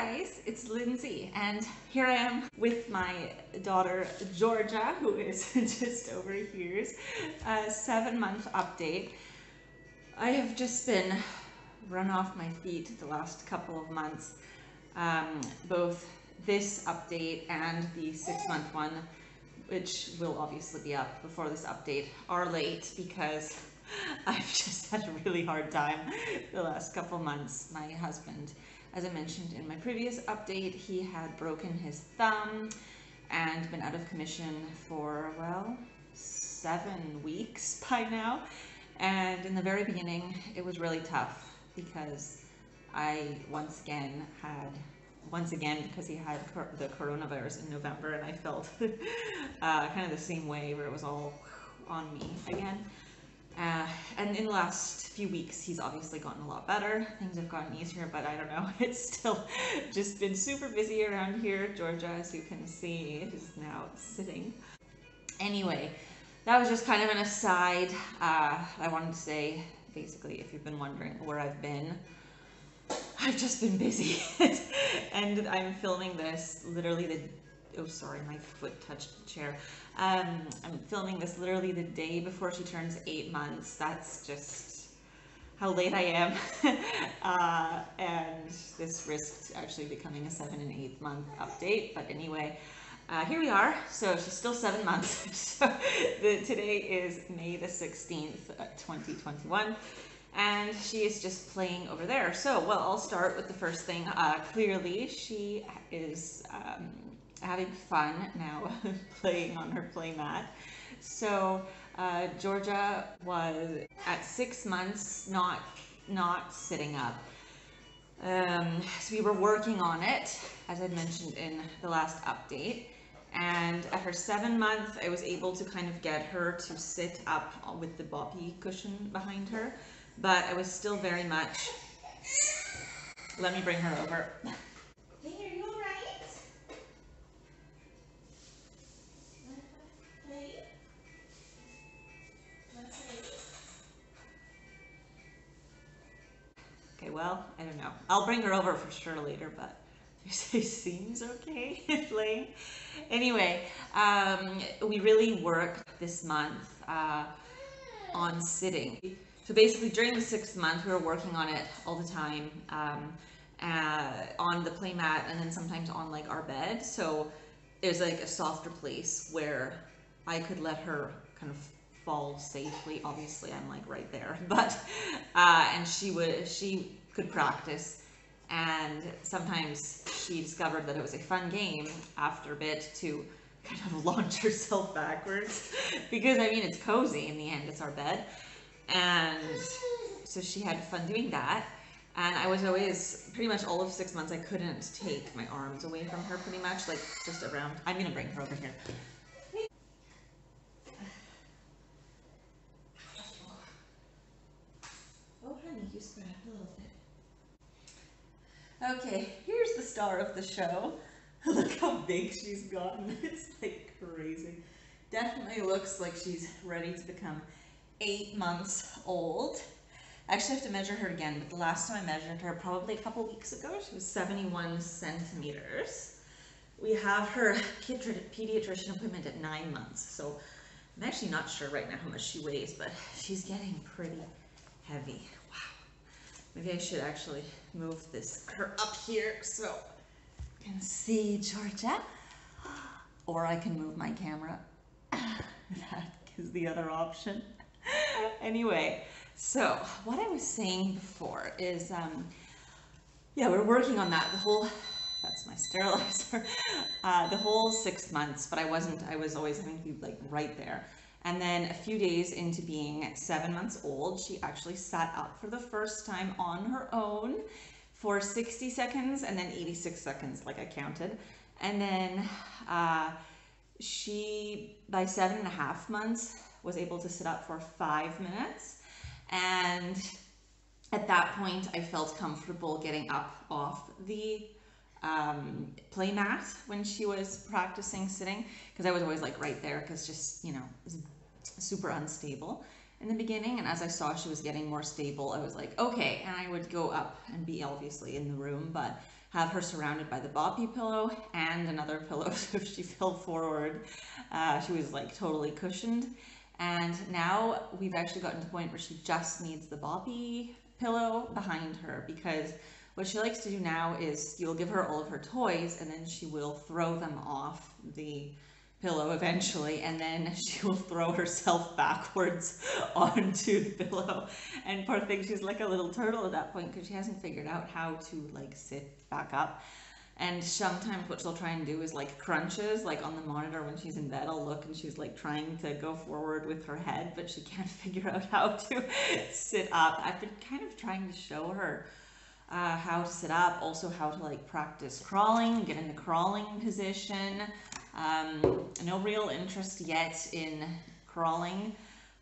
guys, it's Lindsay, and here I am with my daughter Georgia, who is just over here's 7-month update. I have just been run off my feet the last couple of months. Both this update and the 6-month one, which will obviously be up before this update, are late because I've just had a really hard time the last couple months. My husband, as I mentioned in my previous update, he had broken his thumb and been out of commission for, well, 7 weeks by now. And in the very beginning, it was really tough because I once again, because he had the coronavirus in November, and I felt kind of the same way where it was all on me again. And in the last few weeks, he's obviously gotten a lot better. Things have gotten easier, but I don't know. It's still just been super busy around here. Georgia, as you can see, is now sitting. Anyway, that was just kind of an aside. I wanted to say, basically, if you've been wondering where I've been, I've just been busy. And I'm filming this literally oh sorry, my foot touched the chair. I'm filming this literally the day before she turns 8 months. That's just how late I am. And this risked actually becoming a 7 and 8 month update. But anyway, here we are. So she's still 7 months. So today is May the 16th, 2021. And she is just playing over there. So, well, I'll start with the first thing. Clearly, she is having fun now playing on her play mat. So Georgia was at 6 months not sitting up. So we were working on it, as I mentioned in the last update. And at her 7 month, I was able to kind of get her to sit up with the boppy cushion behind her. But I was still very much, let me bring her over. Hey, are you all right? Okay, well, I don't know. I'll bring her over for sure later, but she seems okay playing. Anyway, we really worked this month on sitting. So basically during the 6th month, we were working on it all the time, on the play mat and then sometimes on like our bed. So it was like a softer place where I could let her kind of fall safely. Obviously I'm like right there, but, and she could practice. And sometimes she discovered that it was a fun game after a bit to kind of launch herself backwards because I mean, it's cozy in the end, it's our bed. And so she had fun doing that. And I was always, pretty much all of 6 months, I couldn't take my arms away from her pretty much, like just around. I'm gonna bring her over here. Oh honey, you scratched a little bit. Okay, here's the star of the show. Look how big she's gotten. It's like crazy. Definitely looks like she's ready to become 8 months old. I actually have to measure her again, but the last time I measured her, probably a couple weeks ago, she was 71 centimeters. We have her pediatrician appointment at 9 months, so I'm actually not sure right now how much she weighs, but she's getting pretty heavy. Wow. Maybe I should actually move her up here so you can see Georgia, or I can move my camera. That is the other option. Anyway, so what I was saying before is, yeah, we're working on that. That's my sterilizer, the whole 6 months, but I was always having to be like right there. And then a few days into being 7 months old, she actually sat up for the first time on her own for 60 seconds and then 86 seconds, like I counted. And then she, by 7.5 months, was able to sit up for 5 minutes. And at that point, I felt comfortable getting up off the play mat when she was practicing sitting, because I was always like right there, because just, you know, it was super unstable in the beginning. And as I saw she was getting more stable, I was like, okay. And I would go up and be obviously in the room, but have her surrounded by the boppy pillow and another pillow. So if she fell forward, she was like totally cushioned. And now we've actually gotten to the point where she just needs the boppy pillow behind her, because what she likes to do now is you'll give her all of her toys and then she will throw them off the pillow eventually, and then she will throw herself backwards onto the pillow. And poor thing, she's like a little turtle at that point because she hasn't figured out how to like sit back up. And sometimes what she'll try and do is like crunches, like on the monitor when she's in bed, I'll look and she's like trying to go forward with her head, but she can't figure out how to sit up. I've been kind of trying to show her how to sit up, also how to like practice crawling, get in the crawling position. No real interest yet in crawling.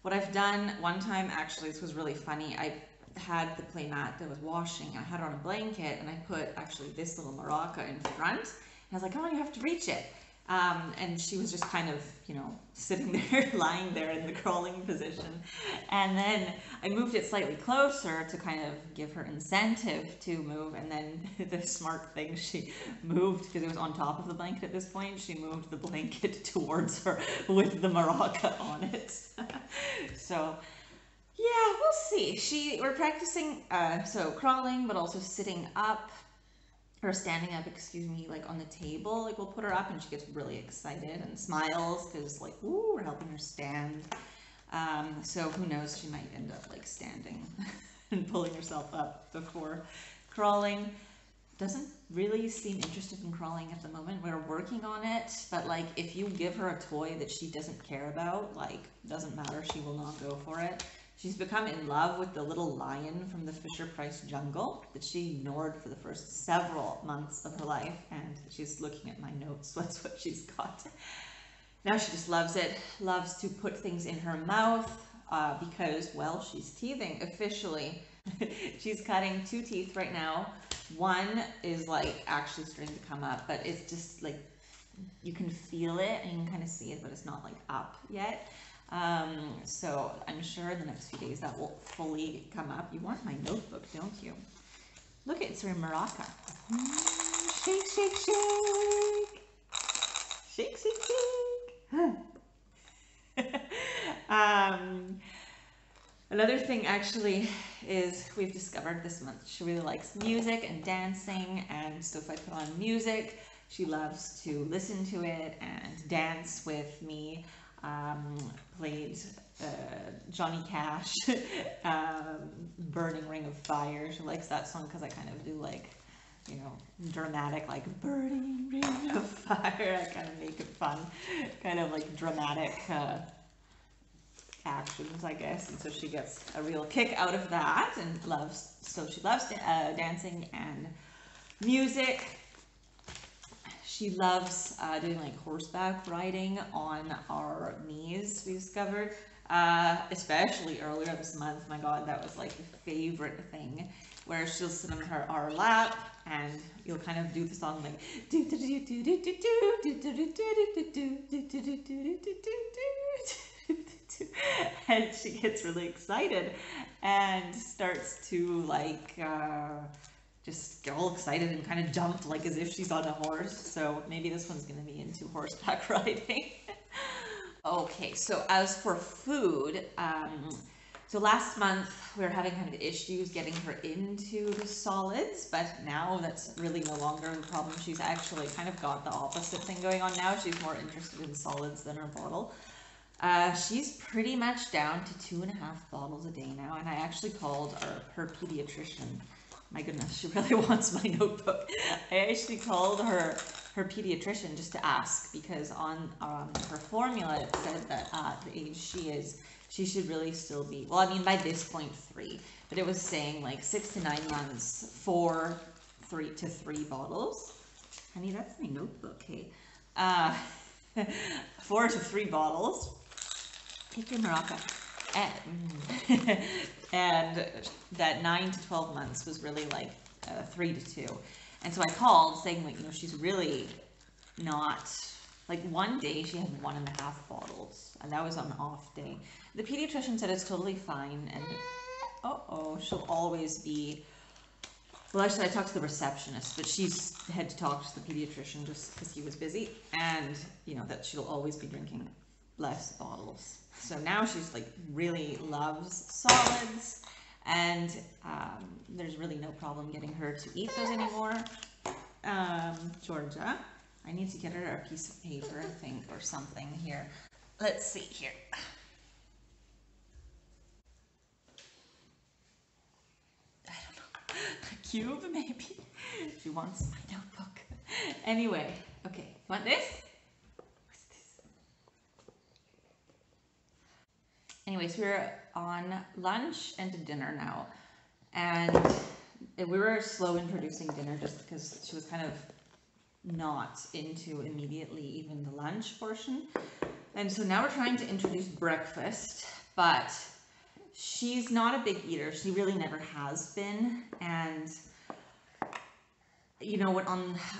What I've done one time, actually, this was really funny. I had the play mat that was washing, and I had it on a blanket, and I put actually this little maraca in front. And I was like, oh, you have to reach it. And she was just kind of, you know, sitting there, lying there in the crawling position. And then I moved it slightly closer to kind of give her incentive to move. And then the smart thing, she moved, because it was on top of the blanket at this point, she moved the blanket towards her with the maraca on it. So yeah, we'll see. We're practicing, so crawling, but also sitting up, or standing up, excuse me, like on the table. Like we'll put her up and she gets really excited and smiles because like, ooh, we're helping her stand. So who knows, she might end up like standing and pulling herself up before crawling. Doesn't really seem interested in crawling at the moment. We're working on it, but like if you give her a toy that she doesn't care about, like doesn't matter, she will not go for it. She's become in love with the little lion from the Fisher-Price jungle that she ignored for the first several months of her life, and she's looking at my notes, so that's what she's got. Now she just loves it, loves to put things in her mouth because, well, she's teething officially. She's cutting 2 teeth right now. One is like actually starting to come up, but it's just like, you can feel it and you can kind of see it, but it's not like up yet. So I'm sure in the next few days that will fully come up. You want my notebook, don't you? Look, it's her maraca. Shake, shake, shake. Shake, shake, shake. Another thing actually is we've discovered this month she really likes music and dancing, and so if I put on music, she loves to listen to it and dance with me. Played Johnny Cash, Burning Ring of Fire. She likes that song because I kind of do like, you know, dramatic, like Burning Ring of Fire. I kind of make it fun, kind of like dramatic actions, I guess. And so she gets a real kick out of that and loves, so she loves dancing and music. She loves doing like horseback riding on our knees, we discovered, especially earlier this month. My God, that was like a favorite thing, where she'll sit on our lap and you'll kind of do the song like do do do do do do do do do do do do, and she gets really excited and starts to like just get all excited and kind of jump like as if she's on a horse. So maybe this one's going to be into horseback riding. Okay, so as for food, so last month we were having kind of issues getting her into the solids, but now that's really no longer the problem. She's actually kind of got the opposite thing going on now. She's more interested in solids than her bottle. She's pretty much down to 2.5 bottles a day now, and I actually called her pediatrician. My goodness, she really wants my notebook. I actually called her pediatrician just to ask, because on her formula it said that at the age she is, she should really still be, well, I mean by this point 3, but it was saying like 6 to 9 months for 3 to 3 bottles. Honey, that's my notebook, hey. 4 to 3 bottles. Take your maraca. And that 9 to 12 months was really like 3 to 2. And so I called saying, like, you know, she's really not, like one day she had 1.5 bottles, and that was on an off day. The pediatrician said it's totally fine, and she'll always be Well, actually, I talked to the receptionist, but she's had to talk to the pediatrician just because he was busy, and you know that she'll always be drinking less bottles. So now she's like really loves solids, and there's really no problem getting her to eat those anymore. Georgia, I need to get her a piece of paper, I think, or something here. Let's see here. Cube, maybe. She wants my notebook. Anyway, okay, want this? What's this? Anyways, we're on lunch and dinner now, and we were slow introducing dinner just because she was kind of not into immediately even the lunch portion, and so now we're trying to introduce breakfast, but she's not a big eater. She really never has been. And you know what,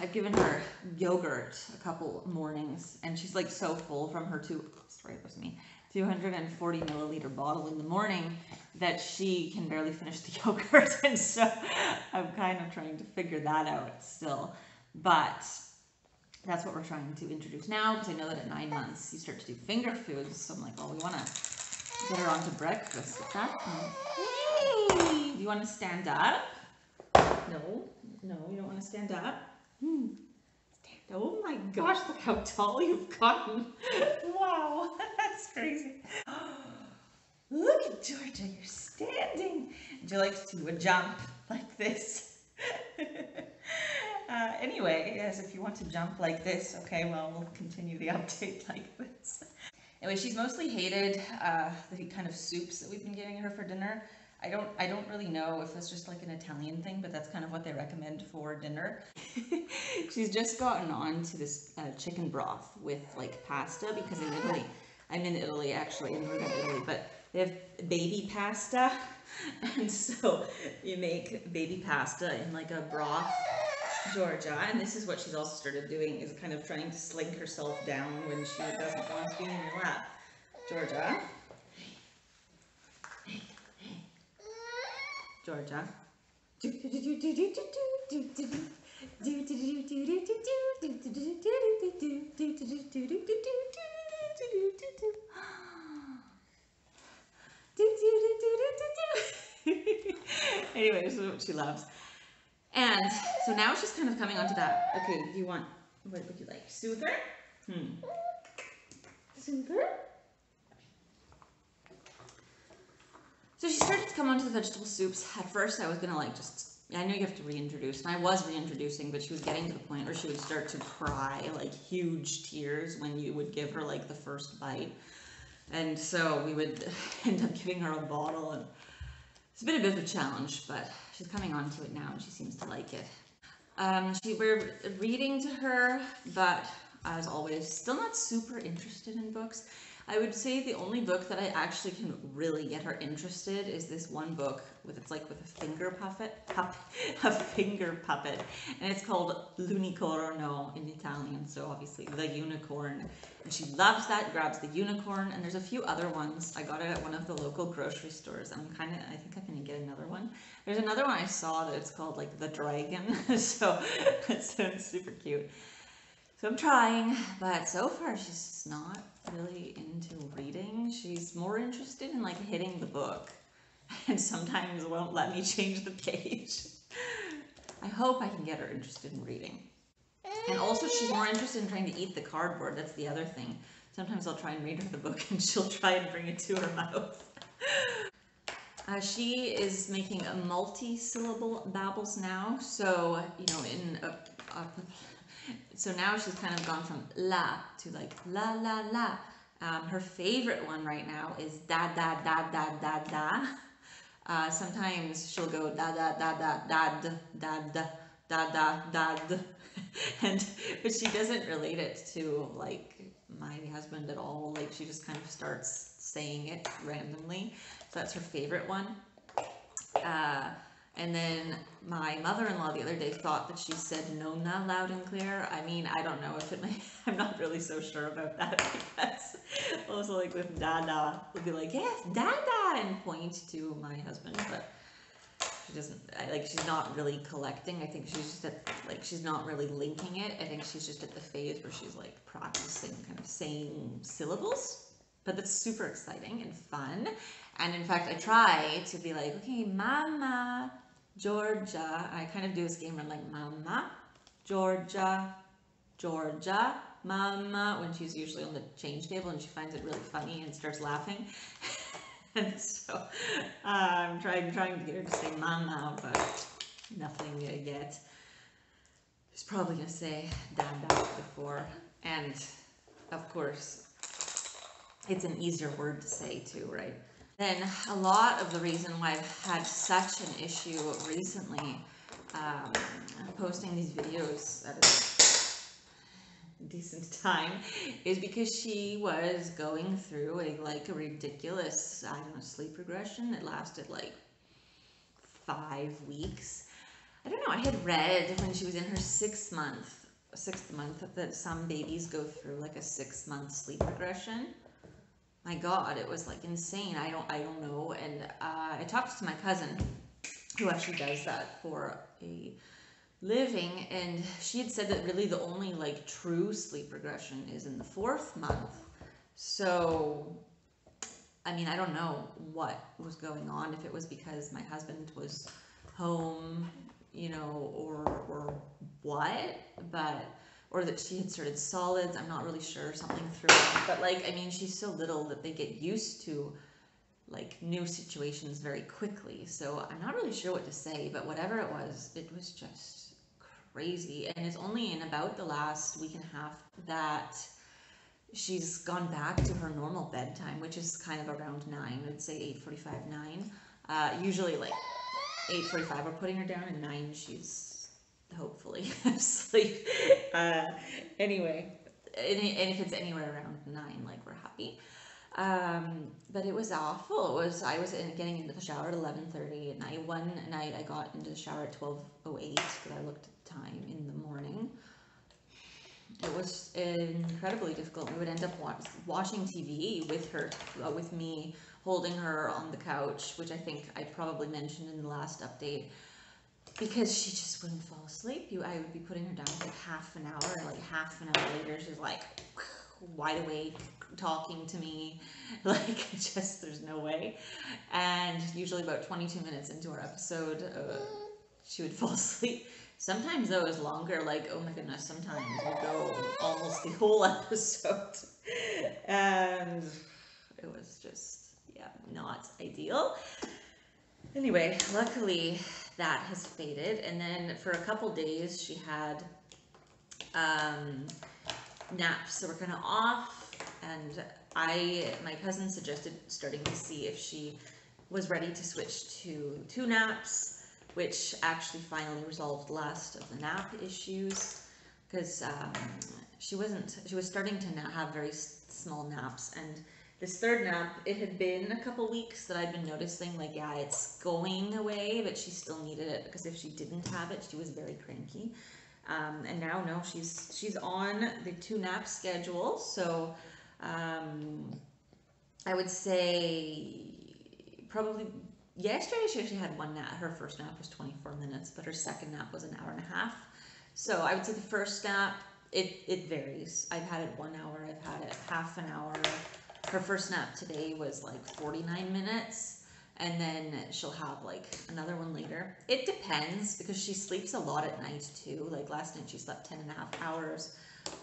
I've given her yogurt a couple mornings, and she's like so full from her 240 milliliter bottle in the morning that she can barely finish the yogurt. And so I'm kind of trying to figure that out still. But that's what we're trying to introduce now, because I know that at 9 months you start to do finger foods. So I'm like, well, we want to get her onto breakfast at that point. Hey, do you want to stand up? No, you don't want to stand up. Oh my gosh, look how tall you've gotten. Wow, that's crazy. Look at Georgia, you're standing. Would you like to do a jump like this? Anyway, yes, if you want to jump like this, okay, well, we'll continue the update like this. Anyway, she's mostly hated the kind of soups that we've been giving her for dinner. I don't really know if it's just like an Italian thing, but that's kind of what they recommend for dinner. She's just gotten on to this chicken broth with like pasta, because in Italy, I'm in Italy actually, in northern Italy, but they have baby pasta, and so you make baby pasta in like a broth, Georgia, and this is what she's also started doing, is kind of trying to slink herself down when she doesn't want to be in your lap. Georgia. Georgia. Anyway, this is what she loves. And so now she's kind of coming onto that. Okay, do you want, what would you like? Soother? Soother? So she started to come onto the vegetable soups. At first I was gonna like I know you have to reintroduce, and I was reintroducing, but she was getting to the point where she would start to cry like huge tears when you would give her like the first bite. And so we would end up giving her a bottle, and it's been a bit of a challenge, but she's coming on to it now and she seems to like it. We're reading to her, but as always, still not super interested in books. I would say the only book that I actually can really get her interested is this one book with a finger puppet, and it's called L'unicorno in Italian, so obviously the unicorn. And she loves that, grabs the unicorn, and there's a few other ones. I got it at one of the local grocery stores. I think I'm gonna get another one. There's another one I saw that it's called like the dragon, so that sounds super cute. So I'm trying, but so far she's just not really into reading. She's more interested in like hitting the book, and sometimes won't let me change the page. I hope I can get her interested in reading. And also she's more interested in trying to eat the cardboard. That's the other thing. Sometimes I'll try and read her the book and she'll try and bring it to her mouth. She is making a multi-syllable babbles now. So, you know, so now she's kind of gone from la to like la la la. Her favorite one right now is da da da da da da. Sometimes she'll go da da da da da da da da da da da, but she doesn't relate it to like my husband at all. Like she just kind of starts saying it randomly. So that's her favorite one. And then my mother-in-law the other day thought that she said nonna loud and clear. I mean, I don't know if it may, I'm not really so sure about that, because also like with dada, would be like, yes, dada, and point to my husband. But She doesn't, she's not really collecting. I think she's just at, she's not really linking it. I think she's just at the phase where she's like practicing kind of saying syllables. But that's super exciting and fun. And in fact, I try to be like, okay, Mama, Giorgia. I kind of do this game where I'm like, Mama, Giorgia, Giorgia, Mama, when she's usually on the change table and she finds it really funny and starts laughing. And so I'm trying to get her to say Mama, but nothing yet. She's probably going to say Dada before. And of course, it's an easier word to say too, right? Then a lot of the reason why I've had such an issue recently posting these videos at a decent time is because she was going through a ridiculous, I don't know, sleep regression that lasted like 5 weeks. I don't know, I had read when she was in her sixth month that some babies go through like a 6-month sleep regression. My God, it was like insane. I don't know. And I talked to my cousin who actually does that for a living, and she had said that really the only like true sleep regression is in the 4th month. So I mean, I don't know what was going on, if it was because my husband was home, you know, or what, but or that she had started solids. I'm not really sure, something threw her. But like, I mean, she's so little that they get used to like new situations very quickly. So I'm not really sure what to say, but whatever it was just crazy. And it's only in about the last week and a half that she's gone back to her normal bedtime, which is kind of around 9. I'd say 8:45, 9. Usually like 8:45 we're putting her down, and 9 she's hopefully asleep. Anyway, and if it's anywhere around 9, like, we're happy. But it was awful. I was getting into the shower at 11:30 at night. One night I got into the shower at 12:08 because I looked at the time in the morning. It was incredibly difficult. We would end up watching TV with her, with me holding her on the couch, which I think I probably mentioned in the last update, because she just wouldn't fall asleep. I would be putting her down for like half an hour, and like half an hour later, she's like wide awake, talking to me, like just there's no way. And usually about 22 minutes into our episode, she would fall asleep. Sometimes though it's longer, like, oh my goodness, sometimes we go almost the whole episode. And it was just, yeah, not ideal. Anyway, luckily that has faded. And then for a couple days she had naps that were kind of off, and my cousin suggested starting to see if she was ready to switch to 2 naps, which actually finally resolved the last of the nap issues, because she was starting to have very small naps. And this 3rd nap, it had been a couple weeks that I'd been noticing, like, yeah, it's going away, but she still needed it, because if she didn't have it, she was very cranky. And now, no, she's on the 2 nap schedule. So I would say probably yesterday she actually had 1 nap. Her first nap was 24 minutes, but her second nap was an hour and a half. So I would say the first nap, it varies. I've had it 1 hour, I've had it half an hour. Her first nap today was like 49 minutes, and then she'll have like another one later. It depends, because she sleeps a lot at night too. Like last night she slept 10 and a half hours.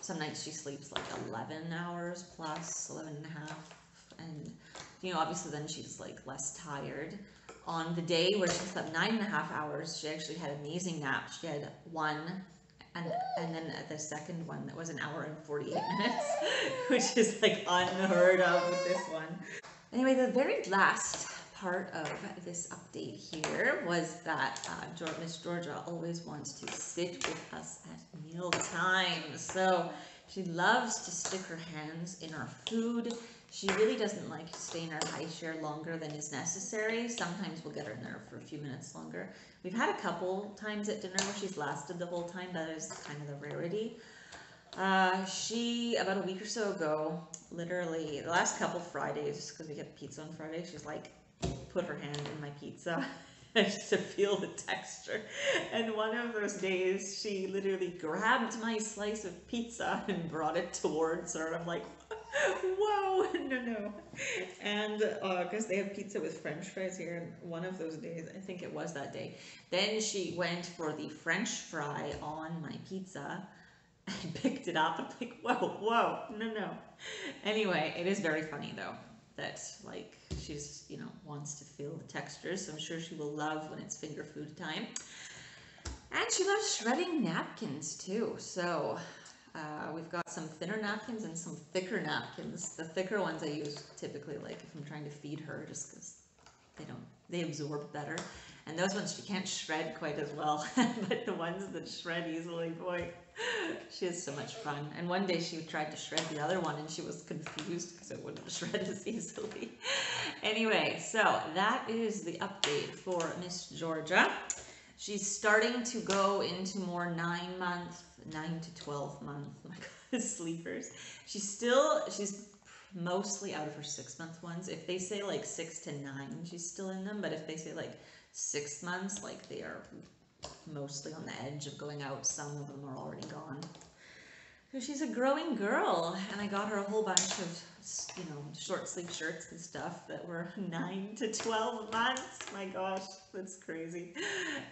Some nights she sleeps like 11 hours plus 11 and a half. And, you know, obviously then she's like less tired. On the day where she slept 9.5 hours, she actually had amazing naps. She had 1, and then the second one that was an hour and 48 minutes, which is like unheard of with this one. Anyway, the very last part of this update here was that Miss Giorgia always wants to sit with us at meal time. So she loves to stick her hands in our food. She really doesn't like to stay in our high chair longer than is necessary. Sometimes we'll get her in there for a few minutes longer. We've had a couple times at dinner where she's lasted the whole time. That is kind of the rarity. She, about a week or so ago, literally the last couple Fridays, because we get pizza on Friday, she's like, put her hand in my pizza just to feel the texture. And one of those days, she literally grabbed my slice of pizza and brought it towards her. And I'm like, whoa, no. And because they have pizza with French fries here, and one of those days, I think it was that day, then she went for the French fry on my pizza. I picked it up. I'm like, whoa, no. Anyway, it is very funny though that like she's, you know, wants to feel the textures. So I'm sure she will love when it's finger food time. And she loves shredding napkins too. So we've got some thinner napkins and some thicker napkins. The thicker ones I use typically like if I'm trying to feed her, just because they absorb better. And those ones she can't shred quite as well, but the ones that shred easily, boy, she has so much fun. And one day she tried to shred the other one and she was confused because it wouldn't shred as easily. Anyway, so that is the update for Miss Georgia. She's starting to go into more 9 to 12 month, my God, sleepers. She's mostly out of her 6-month ones. If they say like 6 to 9, she's still in them. But if they say like 6 months, like they are mostly on the edge of going out. Some of them are already gone. So she's a growing girl, and I got her a whole bunch of, you know, short sleeve shirts and stuff that were 9 to 12 months. My gosh, that's crazy.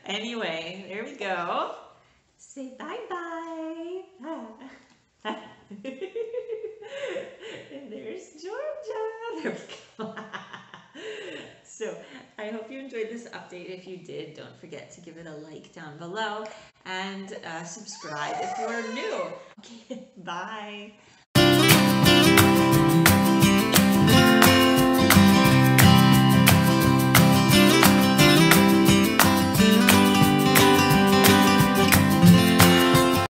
Anyway, there we go. Say bye-bye. And there's Georgia. There we go. So I hope you enjoyed this update. If you did, don't forget to give it a like down below and subscribe if you're new. Okay, bye.